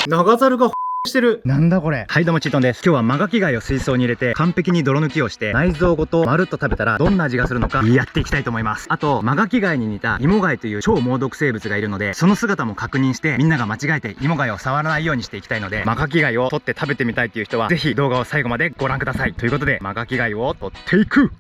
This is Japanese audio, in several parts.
長猿がしてる。なんだこれ。はい、どうもチートンです。今日はマガキ貝を水槽に入れて完璧に泥抜きをして内臓ごとまるっと食べたらどんな味がするのかやっていきたいと思います。あとマガキ貝に似たイモガイという超猛毒生物がいるので、その姿も確認してみんなが間違えてイモガイを触らないようにしていきたいので、マガキ貝を取って食べてみたいという人はぜひ動画を最後までご覧ください。ということでマガキ貝を取っていく。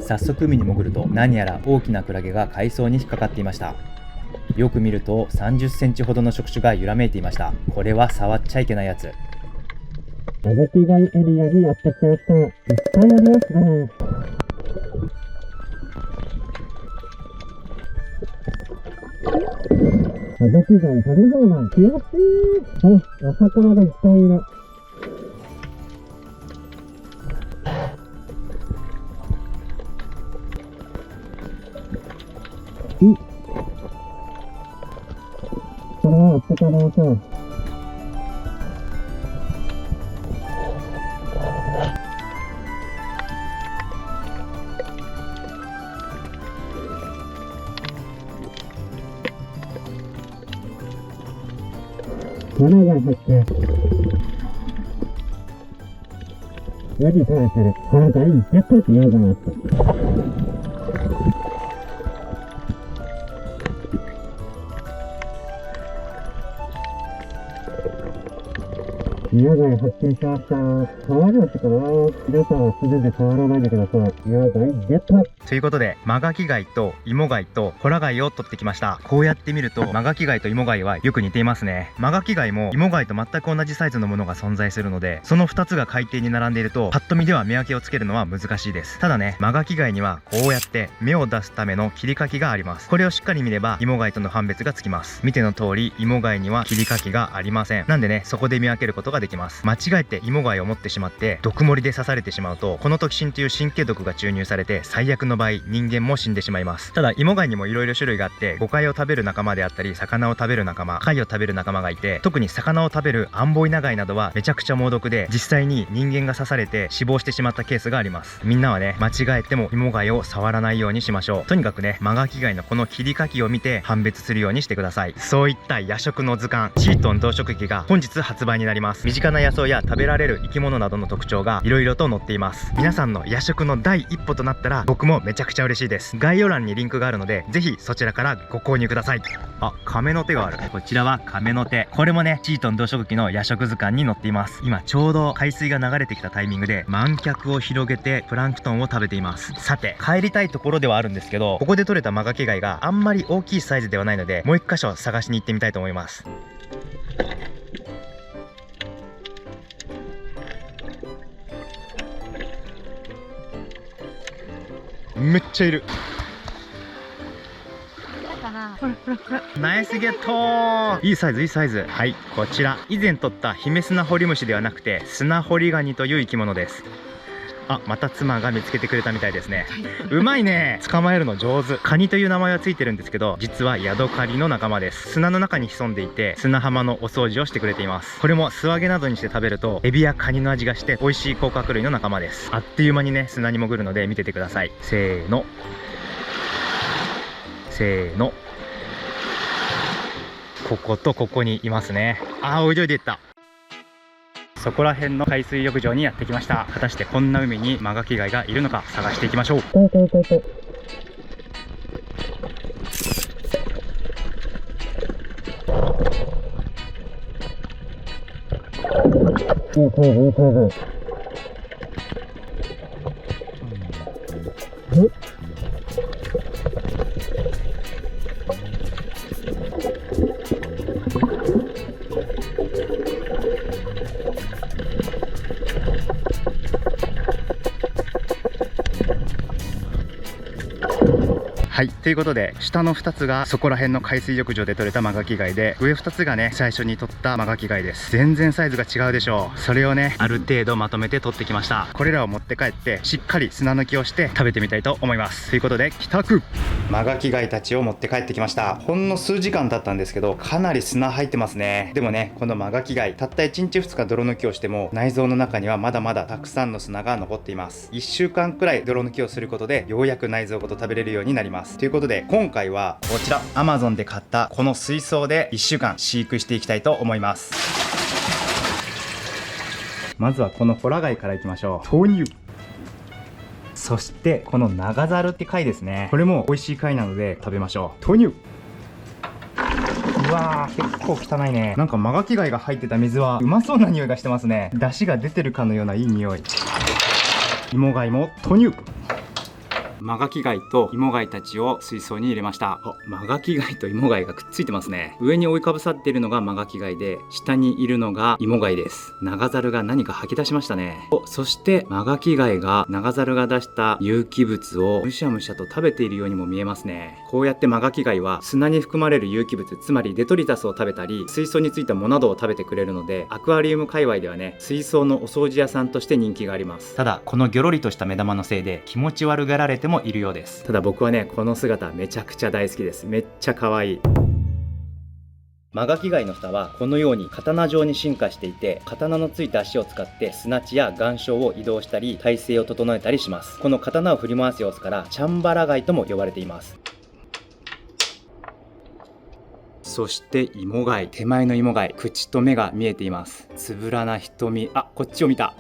早速海に潜ると何やら大きなクラゲが海藻に引っかかっていました。よく見ると30センチほどの触手が揺らめいていました。これは触っちゃいけないやつ。マガキ貝エリアにやってきました。いっぱいありますね。マガキ貝食べ放題、悔しい。あ、お魚がいっぱいいる。これはお魚さ。7が入って、ヤギ食べてる。これがいい。ゲットって言うじゃないですか。宮貝発見しました。触りましたかな。皆さんは素手で触らないでください。宮貝ゲット。ということでマガキ貝とイモ貝とホラ貝を取ってきました。こうやって見るとマガキ貝とイモ貝はよく似ていますね。マガキ貝もイモ貝と全く同じサイズのものが存在するので、その2つが海底に並んでいるとパッと見では見分けをつけるのは難しいです。ただね、マガキ貝にはこうやって芽を出すための切りかきがあります。これをしっかり見ればイモ貝との判別がつきます。見ての通りイモ貝には切りかきがありません。なんでね、そこで見分けることができます。間違えてイモ貝を持ってしまって毒盛りで刺されてしまうと、このトキシンという神経毒が注入されて最悪の場合人間も死んでしまいます。ただイモ貝にもいろいろ種類があって、ゴカイを食べる仲間であったり魚を食べる仲間、貝を食べる仲間がいて、特に魚を食べるアンボイナガイなどはめちゃくちゃ猛毒で、実際に人間が刺されて死亡してしまったケースがあります。みんなはね、間違えてもイモ貝を触らないようにしましょう。とにかくね、マガキ貝のこの切りかきを見て判別するようにしてください。そういった夜食の図鑑チートン動植記が本日発売になります。身近な野草や食べられる生き物などの特徴がいろいろと載っています。皆さんの夜食の第一歩となったら僕もめちゃくちゃ嬉しいです。概要欄にリンクがあるのでぜひそちらからご購入ください。あ、亀の手がある。こちらは亀の手。これもね、チートン動植記の夜食図鑑に載っています。今ちょうど海水が流れてきたタイミングで満脚を広げてプランクトンを食べています。さて帰りたいところではあるんですけど、ここで採れたマガキ貝があんまり大きいサイズではないので、もう一箇所探しに行ってみたいと思います。めっちゃいる。ナイスゲット。いいサイズ、いいサイズ。はい、こちら以前取ったヒメスナホリムシではなくてスナホリガニという生き物です。あ、また妻が見つけてくれたみたいですね。うまいね。捕まえるの上手。カニという名前はついてるんですけど、実はヤドカリの仲間です。砂の中に潜んでいて砂浜のお掃除をしてくれています。これも素揚げなどにして食べるとエビやカニの味がして美味しい甲殻類の仲間です。あっという間にね、砂に潜るので見ててください。せーのせーの。こことここにいますね。あー、泳いでいった。そこら辺の海水浴場にやってきました。果たしてこんな海にマガキ貝がいるのか探していきましょう。はい、ということで下の2つがそこら辺の海水浴場で採れたマガキ貝で、上2つがね最初に採ったマガキ貝です。全然サイズが違うでしょう。それをねある程度まとめて採ってきました。これらを持って帰ってしっかり砂抜きをして食べてみたいと思います。ということで帰宅。マガキ貝たちを持って帰ってきました。ほんの数時間経ったんですけど、かなり砂入ってますね。でもね、このマガキ貝たった1日2日泥抜きをしても内臓の中にはまだまだたくさんの砂が残っています。1週間くらい泥抜きをすることでようやく内臓ごと食べれるようになります。ということで今回はこちら Amazon で買ったこの水槽で1週間飼育していきたいと思います。まずはこのホラ貝からいきましょう。投入。そしてこの長ザルって貝ですね。これも美味しい貝なので食べましょう。投入。うわー、結構汚いね。なんかマガキ貝が入ってた水はうまそうな匂いがしてますね。出汁が出てるかのようないい匂い。芋貝も投入。マガキ貝と芋貝たちを水槽に入れました。マガキ貝と芋貝がくっついてますね。上に覆いかぶさっているのがマガキ貝で、下にいるのが芋貝です。長ザルが何か吐き出しましたね。そしてマガキ貝が長ザルが出した有機物をむしゃむしゃと食べているようにも見えますね。こうやってマガキ貝は砂に含まれる有機物、つまりデトリタスを食べたり、水槽についた藻などを食べてくれるので、アクアリウム界隈ではね、水槽のお掃除屋さんとして人気があります。ただこのギョロリとした目玉のせいで気持ち悪がられてもいるようです。ただ僕はね、この姿めちゃくちゃ大好きです。めっちゃ可愛い。マガキ貝の蓋はこのように刀状に進化していて、刀のついた足を使って砂地や岩礁を移動したり体勢を整えたりします。この刀を振り回す様子からチャンバラ貝とも呼ばれています。そして芋貝、手前の芋貝、口と目が見えています。つぶらな瞳、こっちを見た。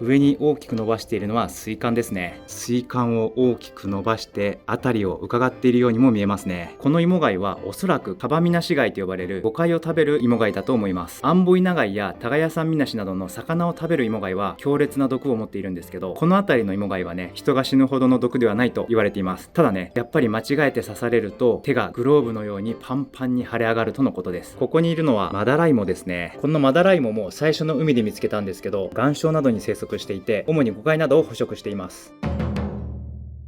上に大きく伸ばしているのは水管ですね。水管を大きく伸ばして辺りを伺っているようにも見えますね。この芋貝はおそらくカバミナシ貝と呼ばれるゴカイを食べる芋貝だと思います。アンボイナ貝やタガヤサンミナシなどの魚を食べる芋貝は強烈な毒を持っているんですけど、この辺りの芋貝はね、人が死ぬほどの毒ではないと言われています。ただね、やっぱり間違えて刺されると手がグローブのようにパンパンに腫れ上がるとのことです。ここにいるのはマダライモですね。このマダライモも最初の海で見つけたんですけど、岩礁などに生息していて、主にゴカイなどを捕食しています。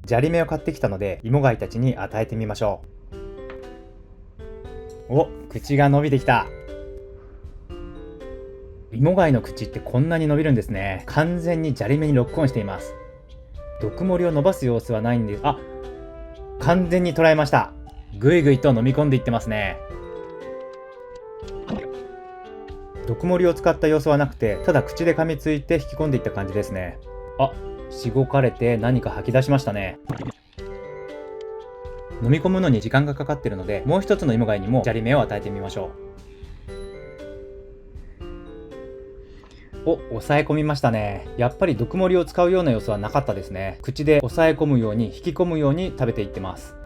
砂利目を買ってきたので芋貝たちに与えてみましょう。口が伸びてきた。芋貝の口ってこんなに伸びるんですね。完全に砂利目にロックオンしています。毒盛りを伸ばす様子はないんです。完全に捉えました。ぐいぐいと飲み込んでいってますね。毒盛りを使った様子はなくて、ただ口で噛みついて引き込んでいった感じですね。しごかれて何か吐き出しましたね。飲み込むのに時間がかかっているので、もう一つの芋貝にも砂利目を与えてみましょう。抑え込みましたね。やっぱり毒盛りを使うような様子はなかったですね。口で抑え込むように引き込むように食べていってます。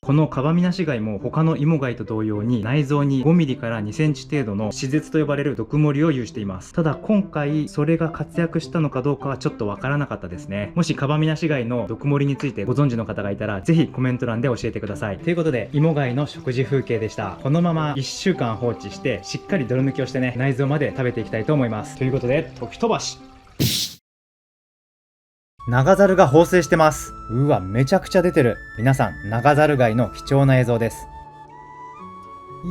このカバミナシ貝も他の芋貝と同様に内臓に5ミリから2センチ程度の歯舌と呼ばれる毒盛りを有しています。ただ今回それが活躍したのかどうかはちょっとわからなかったですね。もしカバミナシ貝の毒盛りについてご存知の方がいたらぜひコメント欄で教えてください。ということで芋貝の食事風景でした。このまま1週間放置してしっかり泥抜きをしてね、内臓まで食べていきたいと思います。ということで時飛ばし。長ザルが放生してます。うわ、めちゃくちゃ出てる。皆さん、長ザル貝の貴重な映像です。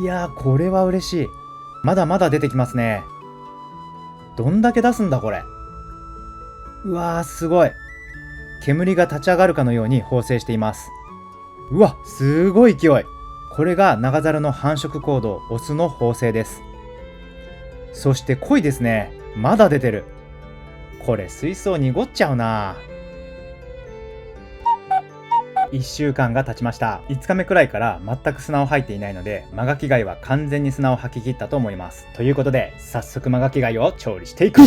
いやー、これは嬉しい。まだまだ出てきますね。どんだけ出すんだこれ。うわー、すごい。煙が立ち上がるかのように放生しています。うわ、すごい勢い。これが長ザルの繁殖行動、オスの放生です。そして濃いですね。まだ出てる。これ水槽濁っちゃうな。1週間が経ちました。5日目くらいから全く砂を吐いていないので、マガキ貝は完全に砂を吐き切ったと思います。ということで早速マガキ貝を調理していく。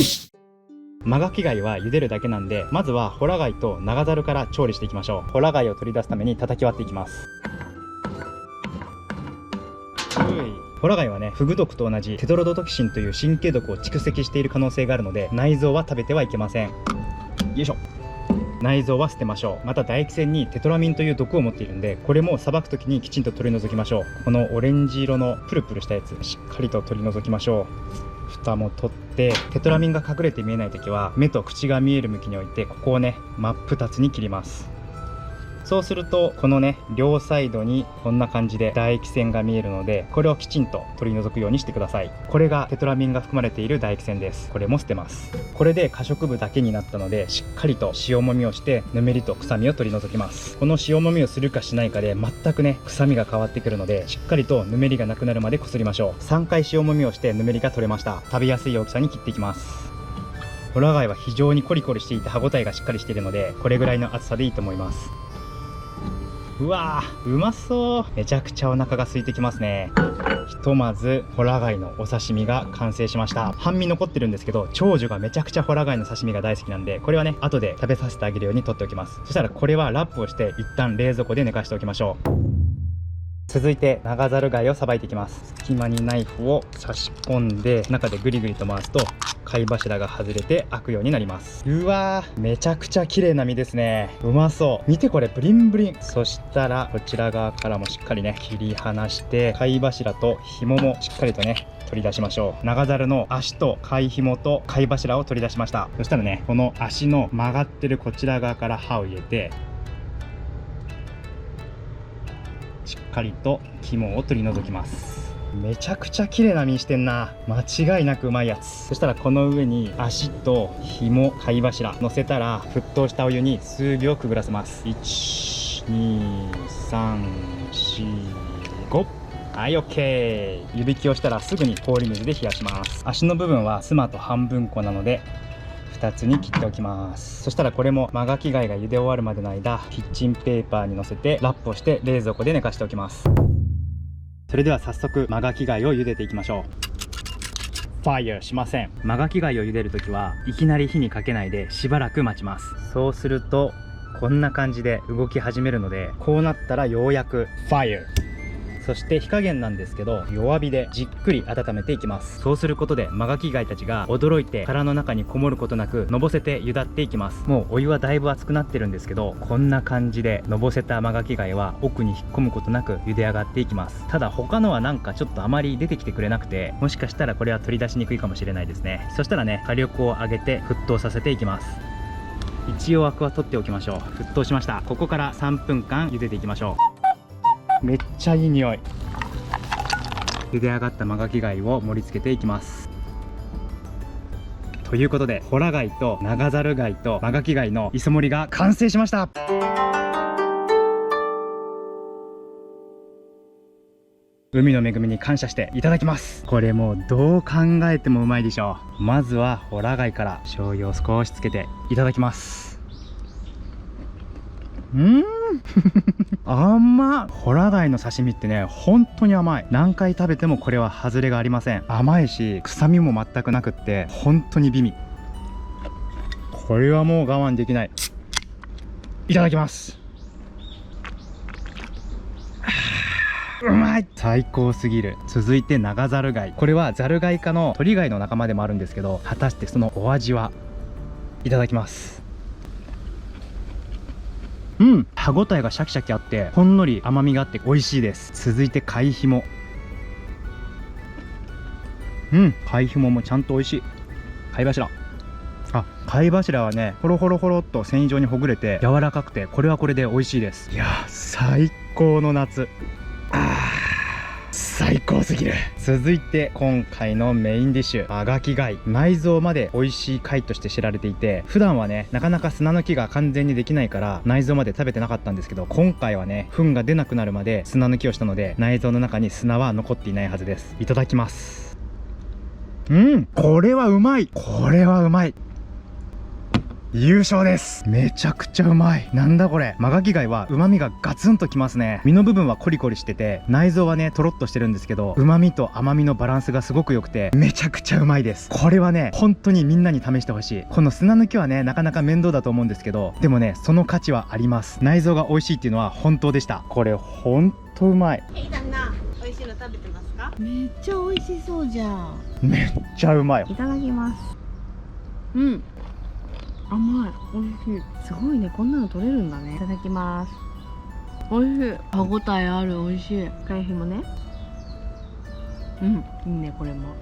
マガキ貝は茹でるだけなんで、まずはホラ貝と長ザルから調理していきましょう。ホラ貝を取り出すために叩き割っていきます。ホラ貝はね、フグ毒と同じテトロドトキシンという神経毒を蓄積している可能性があるので、内臓は食べてはいけません。よいしょ。内臓は捨てましょう。また唾液腺にテトラミンという毒を持っているんで、これもさばく時にきちんと取り除きましょう。このオレンジ色のプルプルしたやつ、しっかりと取り除きましょう。蓋も取って、テトラミンが隠れて見えない時は目と口が見える向きに置いて、ここをね真っ二つに切ります。そうするとこのね両サイドにこんな感じで唾液腺が見えるので、これをきちんと取り除くようにしてください。これがテトラミンが含まれている唾液腺です。これも捨てます。これで可食部だけになったので、しっかりと塩もみをしてぬめりと臭みを取り除きます。この塩もみをするかしないかで全くね臭みが変わってくるので、しっかりとぬめりがなくなるまでこすりましょう。3回塩もみをしてぬめりが取れました。食べやすい大きさに切っていきます。ホラ貝は非常にコリコリしていて歯ごたえがしっかりしているので、これぐらいの厚さでいいと思います。うわー、うまそう。めちゃくちゃお腹が空いてきますね。ひとまずホラ貝のお刺身が完成しました。半身残ってるんですけど、長女がめちゃくちゃホラ貝の刺身が大好きなんで、これはね後で食べさせてあげるように取っておきます。そしたらこれはラップをして一旦冷蔵庫で寝かしておきましょう。続いて長ザル貝をさばいていきます。隙間にナイフを差し込んで中でグリグリと回すと貝柱が外れて開くようになります。うわー、めちゃくちゃ綺麗な身ですね。うまそう。見てこれ、ブリンブリン。そしたらこちら側からもしっかりね切り離して、貝柱と紐もしっかりとね取り出しましょう。長ザルの足と貝紐と貝柱を取り出しました。そしたらね、この足の曲がってるこちら側から刃を入れて、しっかりと肝を取り除きます。めちゃくちゃ綺麗な身してんな。間違いなくうまいやつ。そしたらこの上に足と紐、貝柱乗せたら、沸騰したお湯に数秒くぐらせます。1、2、3、4、5。はい、 OK。 湯引きをしたらすぐに氷水で冷やします。足の部分はスマと半分こなので2つに切っておきます。そしたらこれもマガキ貝が茹で終わるまでの間、キッチンペーパーに乗せてラップをして冷蔵庫で寝かしておきます。それでは早速マガキ貝を茹でていきましょう。ファイヤーしません。マガキ貝を茹でるときはいきなり火にかけないでしばらく待ちます。そうするとこんな感じで動き始めるので、こうなったらようやくファイヤー。そして火加減なんですけど、弱火でじっくり温めていきます。そうすることでマガキ貝たちが驚いて殻の中にこもることなくのぼせて茹だっていきます。もうお湯はだいぶ熱くなってるんですけど、こんな感じでのぼせたマガキ貝は奥に引っ込むことなく茹で上がっていきます。ただ他のはなんかちょっとあまり出てきてくれなくて、もしかしたらこれは取り出しにくいかもしれないですね。そしたらね、火力を上げて沸騰させていきます。一応アクは取っておきましょう。沸騰しました。ここから3分間茹でていきましょう。めっちゃいい匂い。茹で上がったマガキ貝を盛り付けていきます。ということでホラ貝と長ザル貝とマガキ貝の磯盛りが完成しました。海の恵みに感謝していただきます。これもうどう考えてもうまいでしょう。まずはホラ貝から醤油を少しつけていただきます。甘っ。ホラ貝の刺身ってね本当に甘い。何回食べてもこれは外れがありません。甘いし臭みも全くなくって本当に美味。これはもう我慢できない。いただきます。うまい。最高すぎる。続いて長ザル貝。これはザル貝科の鳥貝の仲間でもあるんですけど、果たしてそのお味は。いただきます。歯ごたえがシャキシャキあってほんのり甘みがあって美味しいです。続いて貝ひも。貝ひももちゃんと美味しい。貝柱。貝柱はねホロホロホロっと繊維状にほぐれて柔らかくて、これはこれで美味しいです。いや最高の夏。最高すぎる。続いて今回のメインディッシュ、マガキ貝。内臓まで美味しい貝として知られていて、普段はねなかなか砂抜きが完全にできないから内臓まで食べてなかったんですけど、今回はね糞が出なくなるまで砂抜きをしたので内臓の中に砂は残っていないはずです。いただきます。これはうまい。これはうまい。優勝です。めちゃくちゃうまい。なんだこれ。マガキ貝は旨味がガツンときますね。身の部分はコリコリしてて内臓はねトロッとしてるんですけど、旨味と甘みのバランスがすごく良くてめちゃくちゃうまいです。これはね本当にみんなに試してほしい。この砂抜きはねなかなか面倒だと思うんですけど、でもねその価値はあります。内臓が美味しいっていうのは本当でした。これほんとうまい。旦那、美味しいの食べてますか？めっちゃ美味しそうじゃん。めっちゃうまい。いただきます。甘い。美味しい。すごいね、こんなの取れるんだね。いただきます。美味しい。歯ごたえある。美味しい。貝ひもね。いいねこれも。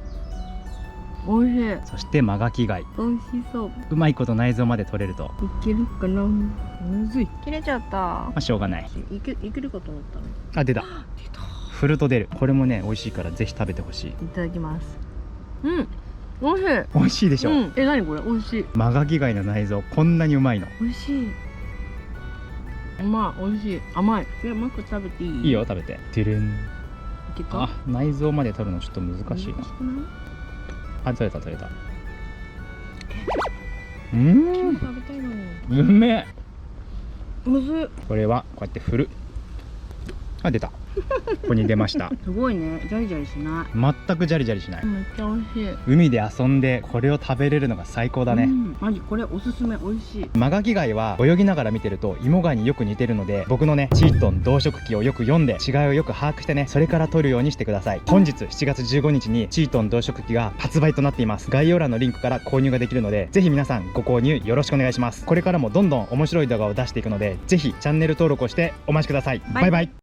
おいしい。そしてマガキ貝、美味しそう。うまいこと内臓まで取れると、いけるかな。むずい。切れちゃった。まあ、しょうがない。いけるかと思ったの。あ、出た。出た。振ると出る。これもね美味しいからぜひ食べてほしい。いただきます。うん。美味しい。美味しいでしょ、うん。え、何これ、美味しい。マガキ貝の内臓こんなにうまいの。美味しい。うまい、美味しい。甘い。もう一個食べていい？いいよ、食べて。てるん。いけた？あ、内臓まで取るのちょっと難しいな。難しくない？あ、取れた取れた。食べたいのに。うめえ。むずっ。これはこうやって振る。あ、出た。ここに出ました。すごいね、ジャリジャリしない。全くジャリジャリしない。めっちゃ美味しい。海で遊んでこれを食べれるのが最高だね。マジこれおすすめ、美味しい。マガキ貝は泳ぎながら見てると芋貝によく似てるので、僕のねチートン動植記をよく読んで違いをよく把握してね、それから取るようにしてください。本日7月15日にチートン動植記が発売となっています。概要欄のリンクから購入ができるので、ぜひ皆さんご購入よろしくお願いします。これからもどんどん面白い動画を出していくので、ぜひチャンネル登録をしてお待ちください。バイバイ。